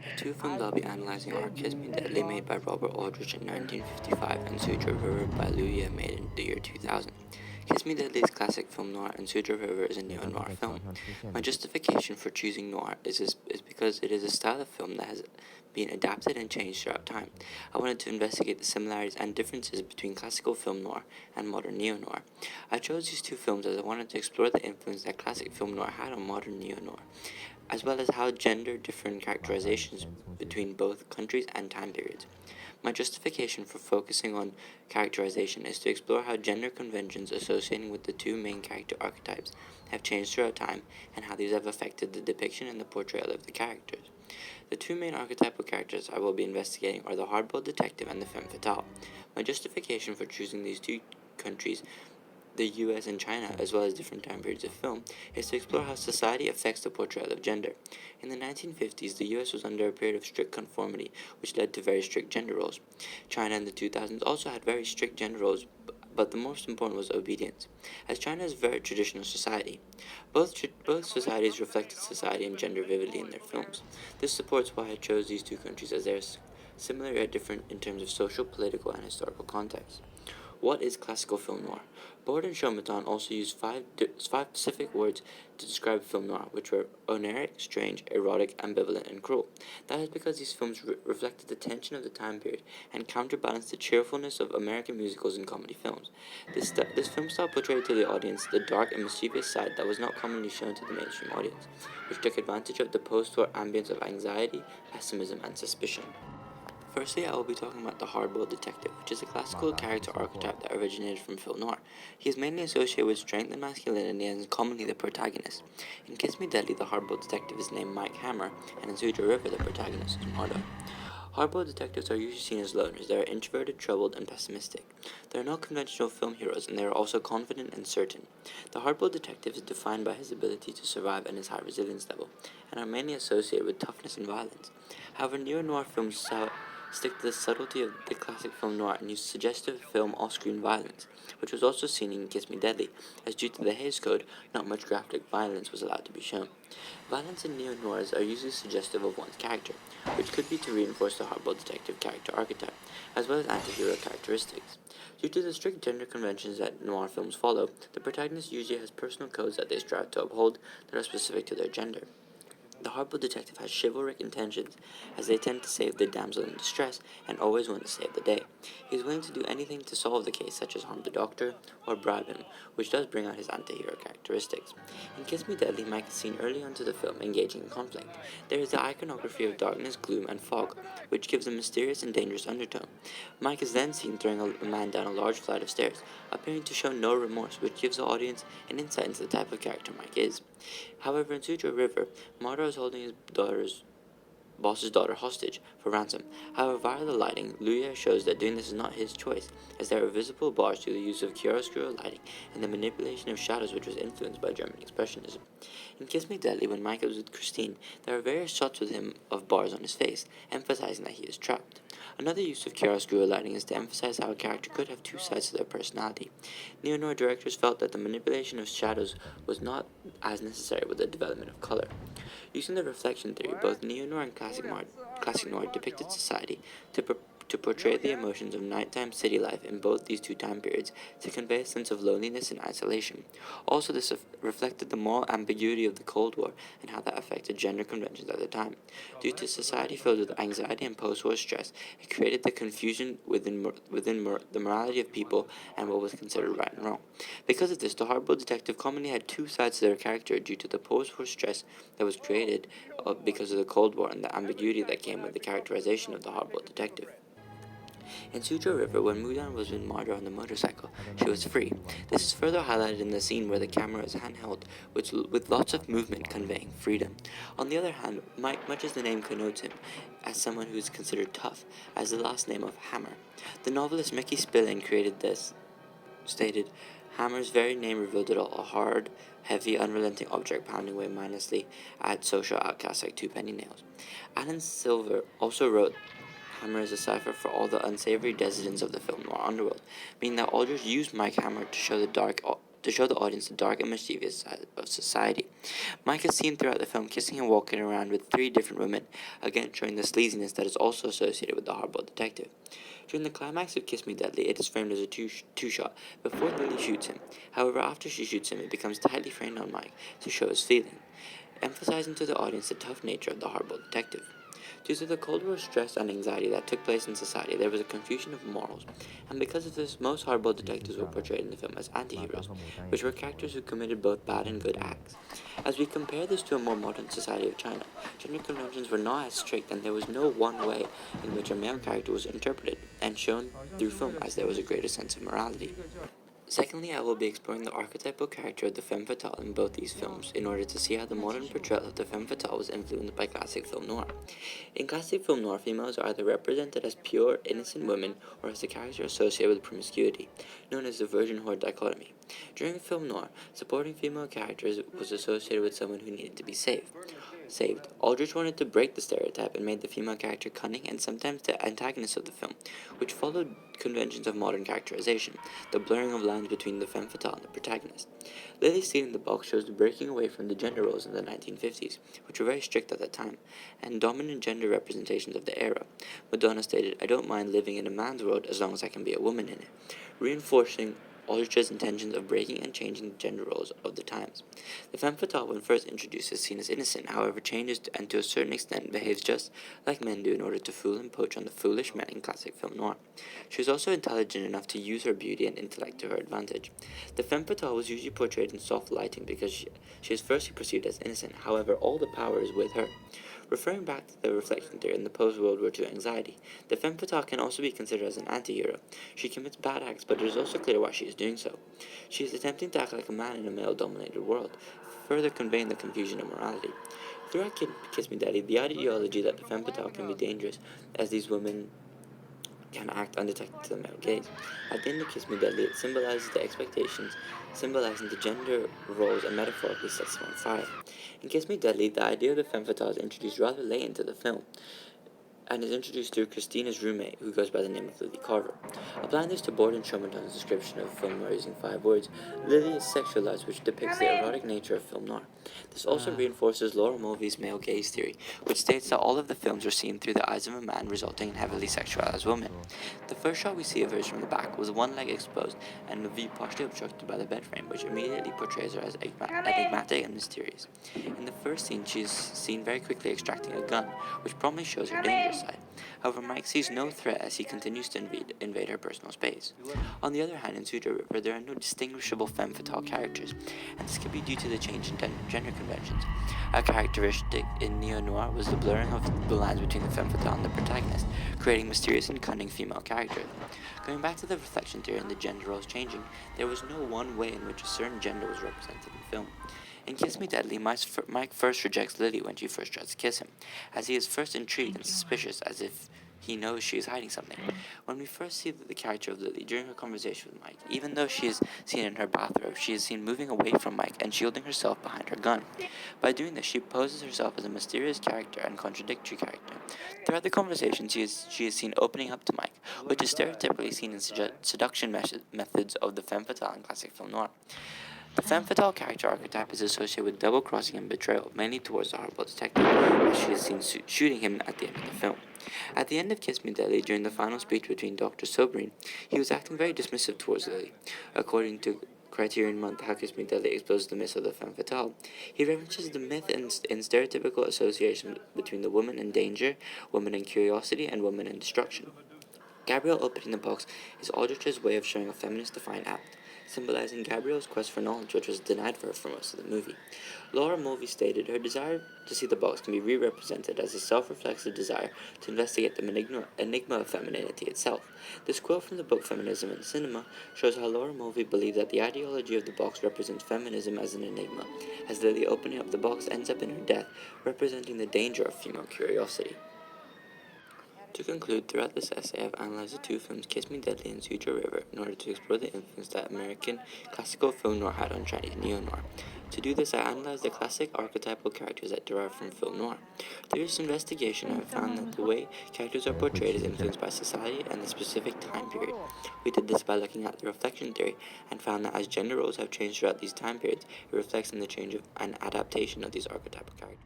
The two films I'll be analyzing are Kiss Me Deadly, made by Robert Aldrich in 1955, and Sudra River by Liu Ye, made in the year 2000. Kiss Me Deadly is classic film noir, and Sudra River is a neo-noir film. My justification for choosing noir is because it is a style of film that has been adapted and changed throughout time. I wanted to investigate the similarities and differences between classical film noir and modern neo-noir. I chose these two films as I wanted to explore the influence that classic film noir had on modern neo-noir, as well as how gender different characterizations between both countries and time periods. My justification for focusing on characterization is to explore how gender conventions associating with the two main character archetypes have changed throughout time and how these have affected the depiction and the portrayal of the characters. The two main archetypal characters I will be investigating are the hardboiled detective and the femme fatale. My justification for choosing these two countries, the US and China, as well as different time periods of film, is to explore how society affects the portrayal of gender. In the 1950s, the US was under a period of strict conformity, which led to very strict gender roles. China in the 2000s also had very strict gender roles, but the most important was obedience, as China is a very traditional society. Both societies reflected society and gender vividly in their films. This supports why I chose these two countries, as they are similar yet different in terms of social, political, and historical context. What is classical film noir? Borde and Chomitan also used five specific words to describe film noir, which were oniric, strange, erotic, ambivalent, and cruel. That is because these films reflected the tension of the time period and counterbalanced the cheerfulness of American musicals and comedy films. This film style portrayed to the audience the dark and mischievous side that was not commonly shown to the mainstream audience, which took advantage of the post-war ambience of anxiety, pessimism, and suspicion. Firstly, I will be talking about the hardboiled detective, which is a classical character archetype that originated from film noir. He is mainly associated with strength and masculinity and is commonly the protagonist. In Kiss Me Deadly, the hardboiled detective is named Mike Hammer, and in Sudra River, the protagonist is Mardo. Hardboiled detectives are usually seen as loners. They are introverted, troubled, and pessimistic. They are not conventional film heroes, and they are also confident and certain. The hardboiled detective is defined by his ability to survive and his high resilience level, and are mainly associated with toughness and violence. However, neo-noir films stick to the subtlety of the classic film noir and use suggestive film off-screen violence, which was also seen in Kiss Me Deadly, as due to the Hays Code, not much graphic violence was allowed to be shown. Violence in neo-noirs are usually suggestive of one's character, which could be to reinforce the hardboiled detective character archetype, as well as anti-hero characteristics. Due to the strict gender conventions that noir films follow, the protagonist usually has personal codes that they strive to uphold that are specific to their gender. The hardboiled detective has chivalric intentions, as they tend to save the damsel in distress and always want to save the day. He is willing to do anything to solve the case, such as harm the doctor or bribe him, which does bring out his anti-hero characteristics. In Kiss Me Deadly, Mike is seen early onto the film engaging in conflict. There is the iconography of darkness, gloom, and fog, which gives a mysterious and dangerous undertone. Mike is then seen throwing a man down a large flight of stairs, appearing to show no remorse, which gives the audience an insight into the type of character Mike is. However, in Sudra River, Mardo is holding his boss's daughter hostage for ransom. However, via the lighting, Luya shows that doing this is not his choice, as there are visible bars through the use of chiaroscuro lighting and the manipulation of shadows, which was influenced by German Expressionism. In Kiss Me Deadly, when Mike is with Christine, there are various shots with him of bars on his face, emphasizing that he is trapped. Another use of chiaroscuro lighting is to emphasize how a character could have two sides to their personality. Neo-noir directors felt that the manipulation of shadows was not as necessary with the development of color. Using the reflection theory, both neo-noir and classic noir depicted society to portray the emotions of nighttime city life in both these two time periods to convey a sense of loneliness and isolation. Also, this reflected the moral ambiguity of the Cold War and how that affected gender conventions at the time. Due to society filled with anxiety and post-war stress, it created the confusion within the morality of people and what was considered right and wrong. Because of this, the hardboiled detective commonly had two sides to their character due to the post-war stress that was created because of the Cold War and the ambiguity that came with the characterization of the hardboiled detective. In Suzhou River, when Mulan was with Marder on the motorcycle, she was free. This is further highlighted in the scene where the camera is handheld, with lots of movement conveying freedom. On the other hand, Mike, much as the name connotes him, as someone who is considered tough, as the last name of Hammer. The novelist Mickey Spillane created this, stated, Hammer's very name revealed it all, a hard, heavy, unrelenting object pounding away mindlessly at social outcasts like two penny nails. Alan Silver also wrote Hammer is a cipher for all the unsavory dissidents of the film noir underworld, meaning that Aldrich used Mike Hammer to to show the audience the dark and mischievous side of society. Mike is seen throughout the film kissing and walking around with three different women, again showing the sleaziness that is also associated with the hardboiled detective. During the climax of Kiss Me Deadly, it is framed as a two-shot before Lily shoots him. However, after she shoots him, it becomes tightly framed on Mike to show his feeling, emphasizing to the audience the tough nature of the hardboiled detective. Due to the Cold War stress and anxiety that took place in society, there was a confusion of morals, and because of this, most hardboiled detectives were portrayed in the film as anti-heroes, which were characters who committed both bad and good acts. As we compare this to a more modern society of China, gender conventions were not as strict, and there was no one way in which a male character was interpreted and shown through film, as there was a greater sense of morality. Secondly, I will be exploring the archetypal character of the femme fatale in both these films in order to see how the modern portrayal of the femme fatale was influenced by classic film noir. In classic film noir, females are either represented as pure, innocent women or as the character associated with promiscuity, known as the virgin whore dichotomy. During film noir, supporting female characters was associated with someone who needed to be saved. Aldrich wanted to break the stereotype and made the female character cunning and sometimes the antagonist of the film, which followed conventions of modern characterization, the blurring of lines between the femme fatale and the protagonist. Lily's scene in the box shows the breaking away from the gender roles in the 1950s, which were very strict at that time, and dominant gender representations of the era. Madonna stated, "I don't mind living in a man's world as long as I can be a woman in it," reinforcing Aldrich's intentions of breaking and changing the gender roles of the times. The femme fatale, when first introduced, is seen as innocent, however changes and to a certain extent behaves just like men do in order to fool and poach on the foolish men in classic film noir. She was also intelligent enough to use her beauty and intellect to her advantage. The femme fatale was usually portrayed in soft lighting because she is firstly perceived as innocent, however all the power is with her. Referring back to the reflection theory in the post-World War II anxiety, the femme fatale can also be considered as an anti-hero. She commits bad acts, but it is also clear why she is doing so. She is attempting to act like a man in a male-dominated world, further conveying the confusion of morality. Throughout Kiss Me Daddy, the ideology that the femme fatale can be dangerous, as these women can act undetected to the male gaze. At the end of Kiss Me Deadly, it symbolizes the expectations, symbolizing the gender roles and metaphorically sets them on fire. In Kiss Me Deadly, the idea of the femme fatale is introduced rather late into the film, and is introduced through Christina's roommate, who goes by the name of Lily Carver. Applying this to Borden Sherman's description of film noir using 5 words, Lily is sexualized, which depicts the erotic nature of film noir. This also reinforces Laura Mulvey's male gaze theory, which states that all of the films are seen through the eyes of a man, resulting in heavily sexualized women. The first shot we see of her is from the back, with one leg exposed and the view partially obstructed by the bed frame, which immediately portrays her as enigmatic and mysterious. In the first scene, she is seen very quickly extracting a gun, which promptly shows her dangerous side. However, Mike sees no threat as he continues to invade her personal space. On the other hand, in Sutra River, there are no distinguishable femme fatale characters, and this could be due to the change in gender conventions. A characteristic in neo-noir was the blurring of the lines between the femme fatale and the protagonist, creating mysterious and cunning female characters. Going back to the reflection theory and the gender roles changing, there was no one way in which a certain gender was represented in film. In Kiss Me Deadly, Mike first rejects Lily when she first tries to kiss him, as he is first intrigued and suspicious, as if he knows she is hiding something. When we first see the character of Lily during her conversation with Mike, even though she is seen in her bathrobe, she is seen moving away from Mike and shielding herself behind her gun. By doing this, she poses herself as a mysterious character and contradictory character. Throughout the conversation, she is seen opening up to Mike, which is stereotypically seen in seduction methods of the femme fatale in classic film noir. The femme fatale character archetype is associated with double-crossing and betrayal, mainly towards the hardboiled detective, as she is seen shooting him at the end of the film. At the end of Kiss Me Deadly, during the final speech between Dr. Sobrin, he was acting very dismissive towards Lily. According to Criterion Month, How Kiss Me Deadly exposes the myth of the femme fatale, he references the myth in stereotypical association between the woman in danger, woman in curiosity, and woman in destruction. Gabrielle opening the box is Aldrich's way of showing a feminist-defined act, symbolizing Gabrielle's quest for knowledge, which was denied for her for most of the movie. Laura Mulvey stated her desire to see the box can be re-represented as a self-reflexive desire to investigate the enigma of femininity itself. This quote from the book Feminism in Cinema shows how Laura Mulvey believed that the ideology of the box represents feminism as an enigma, as Lily opening up the box ends up in her death, representing the danger of female curiosity. To conclude, throughout this essay, I've analyzed the two films Kiss Me Deadly and Sutra River in order to explore the influence that American classical film noir had on Chinese neo-noir. To do this, I analyzed the classic archetypal characters that derive from film noir. Through this investigation, I found that the way characters are portrayed is influenced by society and the specific time period. We did this by looking at the reflection theory and found that as gender roles have changed throughout these time periods, it reflects in the change of and adaptation of these archetypal characters.